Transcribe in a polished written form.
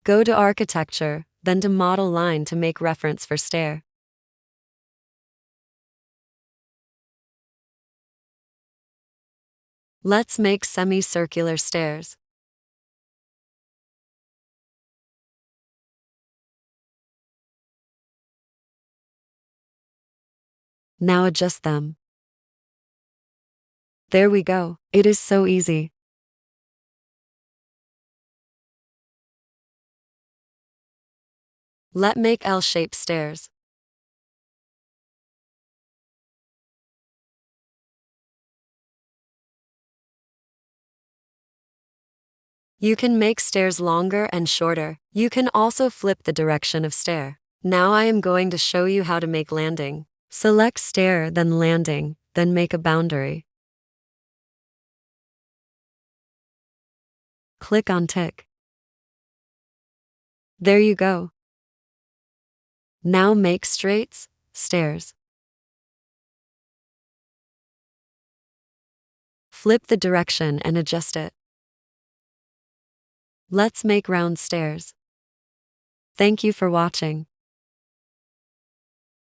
Go to Architecture, then to Model Line to make reference for stair. Let's make semicircular stairs. Now adjust them. There we go. It is so easy. Let's make L-shaped stairs. You can make stairs longer and shorter. You can also flip the direction of stair. Now I am going to show you how to make landing. Select stair, then landing, then make a boundary. Click on tick. There you go. Now make straights, stairs. Flip the direction and adjust it. Let's make round stairs. Thank you for watching.